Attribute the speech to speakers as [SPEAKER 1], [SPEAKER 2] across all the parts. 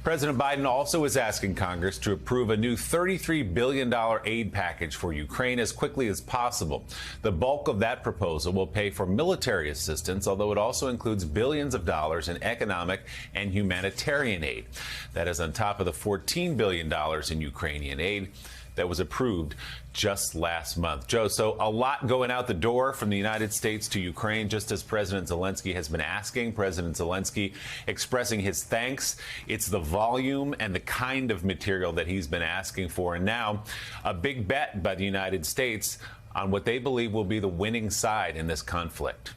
[SPEAKER 1] President Biden also is asking Congress to approve a new $33 billion aid package for Ukraine as quickly as possible. The bulk of that proposal will pay for military assistance, although it also includes billions of dollars in economic and humanitarian aid. That is on top of the $14 billion in Ukrainian aid that was approved just last month. Joe, so a lot going out the door from the United States to Ukraine, just as President Zelensky has been asking. President Zelensky expressing his thanks. It's the volume and the kind of material that he's been asking for. And now a big bet by the United States on what they believe will be the winning side in this conflict.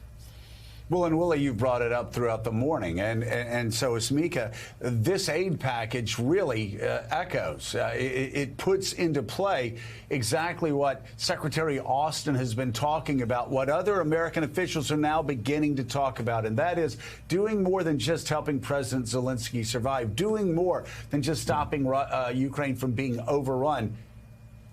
[SPEAKER 2] Well, and Willie, you've brought it up throughout the morning, and so is Mika. This aid package really echoes. It puts into play exactly what Secretary Austin has been talking about, what other American officials are now beginning to talk about, and that is doing more than just helping President Zelensky survive, doing more than just stopping Ukraine from being overrun.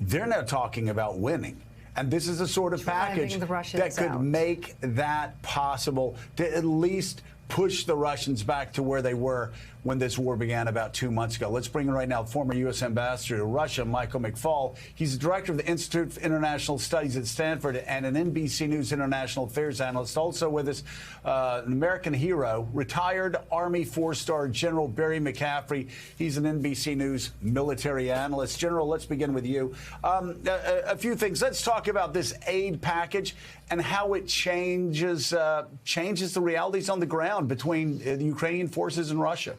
[SPEAKER 2] They're now talking about winning. And this is a sort of package that could make that possible, to at least push the Russians back to where they were when this war began about 2 months ago. Let's bring in right now former U.S. Ambassador to Russia, Michael McFaul. He's the director of the Institute for International Studies at Stanford and an NBC News international affairs analyst. Also with us, an American hero, retired Army four-star General Barry McCaffrey. He's an NBC News military analyst. General, let's begin with you. A few things. Let's talk about this aid package and how it changes the realities on the ground between the Ukrainian forces and Russia.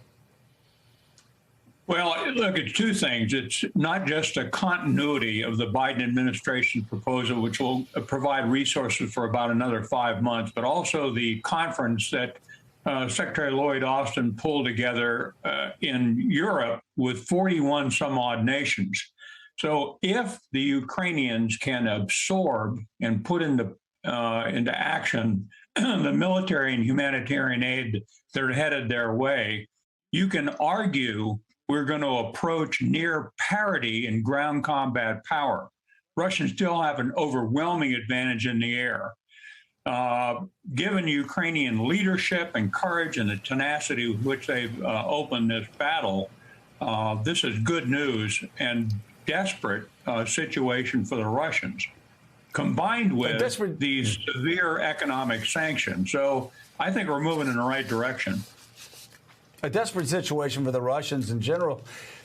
[SPEAKER 3] Well, look, it's two things. It's not just a continuity of the Biden administration proposal, which will provide resources for about another 5 months, but also the conference that Secretary Lloyd Austin pulled together in Europe with 41 some odd nations. So if the Ukrainians can absorb and put into action the military and humanitarian aid that are headed their way, you can argue we're going to approach near parity in ground combat power. Russians still have an overwhelming advantage in the air. Given Ukrainian leadership and courage and the tenacity with which they've opened this battle, this is good news and desperate situation for the Russians, combined with these severe economic sanctions. So I think we're moving in the right direction.
[SPEAKER 2] A desperate situation for the Russians in general.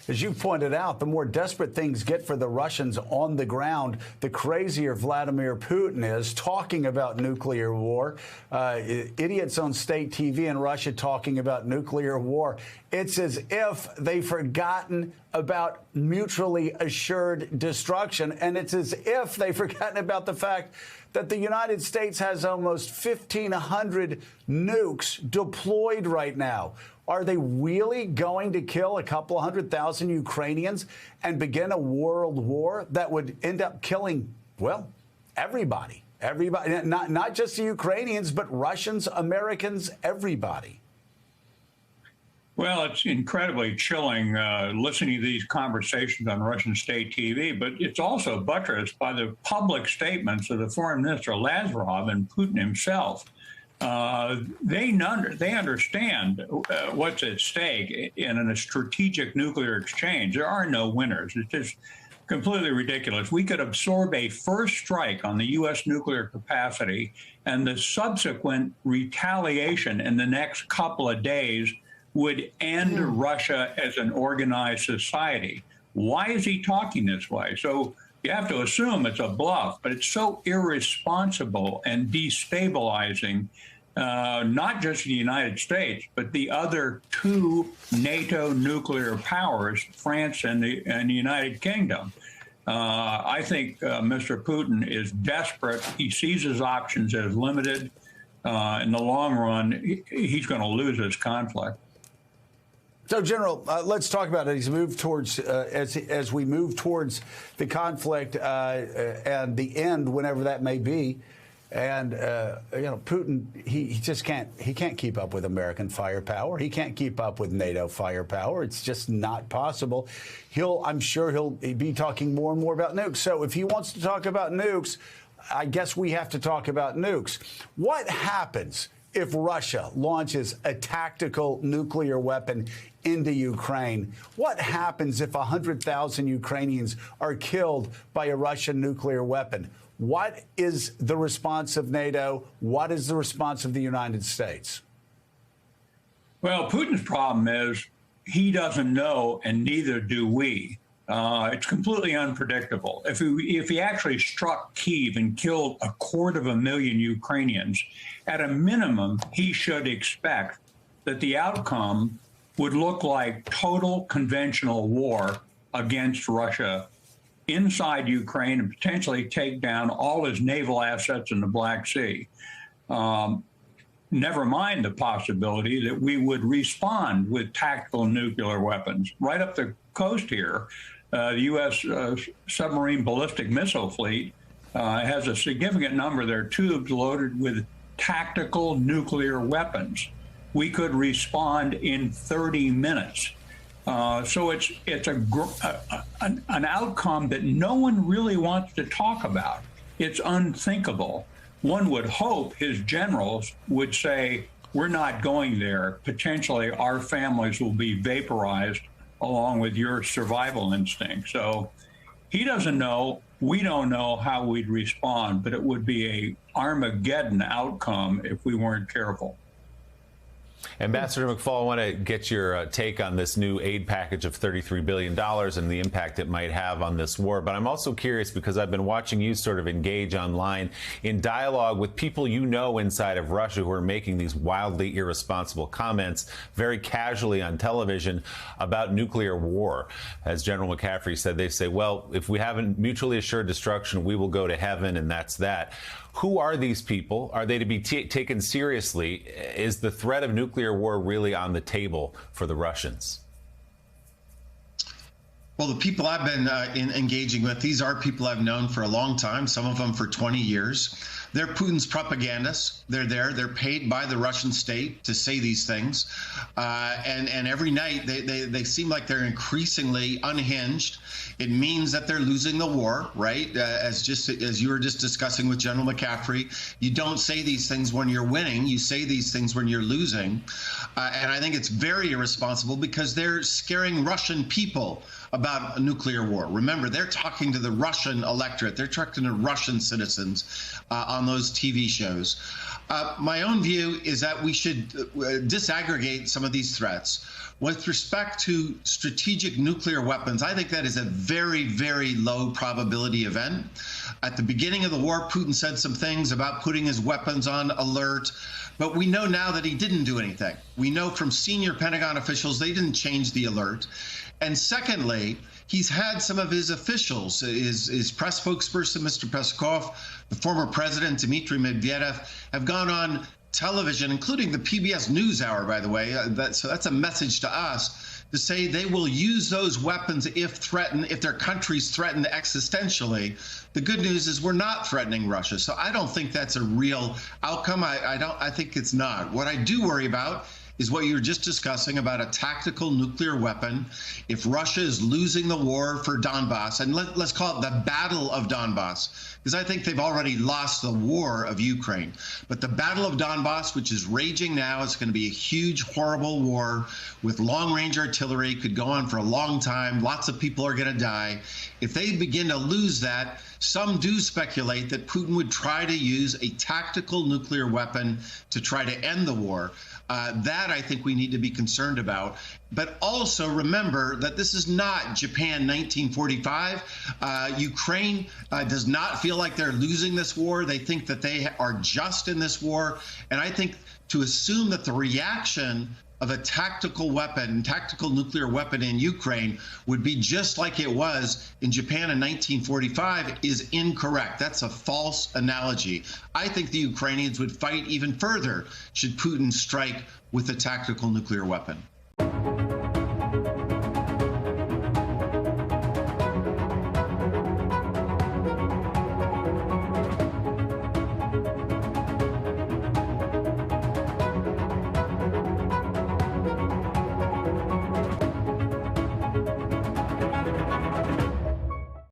[SPEAKER 2] As you pointed out, the more desperate things get for the Russians on the ground, the crazier Vladimir Putin is talking about nuclear war. Idiots on state TV in Russia talking about nuclear war. It's as if they've forgotten about mutually assured destruction. And it's as if they've forgotten about the fact that the United States has almost 1,500 nukes deployed right now. Are they really going to kill a couple 100,000 Ukrainians and begin a world war that would end up killing, well, everybody? Everybody, not just the Ukrainians, but Russians, Americans, everybody.
[SPEAKER 3] Well, it's incredibly chilling listening to these conversations on Russian state TV, but it's also buttressed by the public statements of the Foreign Minister Lavrov and Putin himself. They understand what's at stake in a strategic nuclear exchange. There are no winners. It's just completely ridiculous. We could absorb a first strike on the U.S. nuclear capacity, and the subsequent retaliation in the next couple of days would end Russia as an organized society. Why is he talking this way? So you have to assume it's a bluff, but it's so irresponsible and destabilizing, not just the United States, but the other two NATO nuclear powers, France and the United Kingdom. I think Mr. Putin is desperate. He sees his options as limited. In the long run, he's going to lose this conflict.
[SPEAKER 2] So, General, let's talk about it. He's moved towards as we move towards the conflict and the end, whenever that may be. And Putin, he just can't keep up with American firepower. He can't keep up with NATO firepower. It's just not possible. I'm sure he'll be talking more and more about nukes. So if he wants to talk about nukes, I guess we have to talk about nukes. What happens if Russia launches a tactical nuclear weapon into Ukraine, what happens if 100,000 Ukrainians are killed by a Russian nuclear weapon? What is the response of NATO? What is the response of the United States?
[SPEAKER 3] Well, Putin's problem is he doesn't know, and neither do we. It's completely unpredictable. If he actually struck Kyiv and killed 250,000 Ukrainians, at a minimum, he should expect that the outcome would look like total conventional war against Russia inside Ukraine and potentially take down all his naval assets in the Black Sea. Never mind the possibility that we would respond with tactical nuclear weapons. Right up the coast here, the U.S. Submarine ballistic missile fleet has a significant number of their tubes loaded with tactical nuclear weapons. We could respond in 30 minutes. So it's an outcome that no one really wants to talk about. It's unthinkable. One would hope his generals would say, we're not going there. Potentially our families will be vaporized along with your survival instinct. So he doesn't know. We don't know how we'd respond, but it would be a Armageddon outcome if we weren't careful.
[SPEAKER 1] Ambassador McFaul, I want to get your take on this new aid package of $33 billion and the impact it might have on this war. But I'm also curious because I've been watching you sort of engage online in dialogue with people you know inside of Russia who are making these wildly irresponsible comments very casually on television about nuclear war. As General McCaffrey said, they say, well, if we have a mutually assured destruction, we will go to heaven, and that's that. Who are these people? Are they to be taken seriously? Is the threat of nuclear war really on the table for the Russians?
[SPEAKER 4] Well, the people I've been engaging with, these are people I've known for a long time, some of them for 20 years. They're Putin's propagandists. They're there. They're paid by the Russian state to say these things. And every night they seem like they're increasingly unhinged. It means that they're losing the war, right? As you were just discussing with General McCaffrey, you don't say these things when you're winning. You say these things when you're losing. And I think it's very irresponsible because they're scaring Russian people about a nuclear war. Remember, they're talking to the Russian electorate. They're talking to Russian citizens on those TV shows. My own view is that we should disaggregate some of these threats. With respect to strategic nuclear weapons, I think that is a very, very low probability event. At the beginning of the war, Putin said some things about putting his weapons on alert, but we know now that he didn't do anything. We know from senior Pentagon officials they didn't change the alert. And secondly, he's had some of his officials, his press spokesperson, Mr. Peskov, the former president, Dmitry Medvedev, have gone on television, including the PBS NewsHour, by the way. So that's a message to us to say they will use those weapons if their country's threatened existentially. The good news is we're not threatening Russia. So I don't think that's a real outcome. I think it's not. What I do worry about is what you were just discussing about a tactical nuclear weapon. If Russia is losing the war for Donbass, and let's call it the Battle of Donbass, because I think they've already lost the war of Ukraine. But the Battle of Donbass, which is raging now, is going to be a huge, horrible war with long-range artillery, could go on for a long time. Lots of people are going to die. If they begin to lose that, some do speculate that Putin would try to use a tactical nuclear weapon to try to end the war. That I think we need to be concerned about. But also remember that this is not Japan 1945. Ukraine does not feel like they're losing this war. They think that they are just in this war. And I think to assume that the reaction of a tactical nuclear weapon in Ukraine would be just like it was in Japan in 1945 is incorrect. That's a false analogy. I think the Ukrainians would fight even further should Putin strike with a tactical nuclear weapon.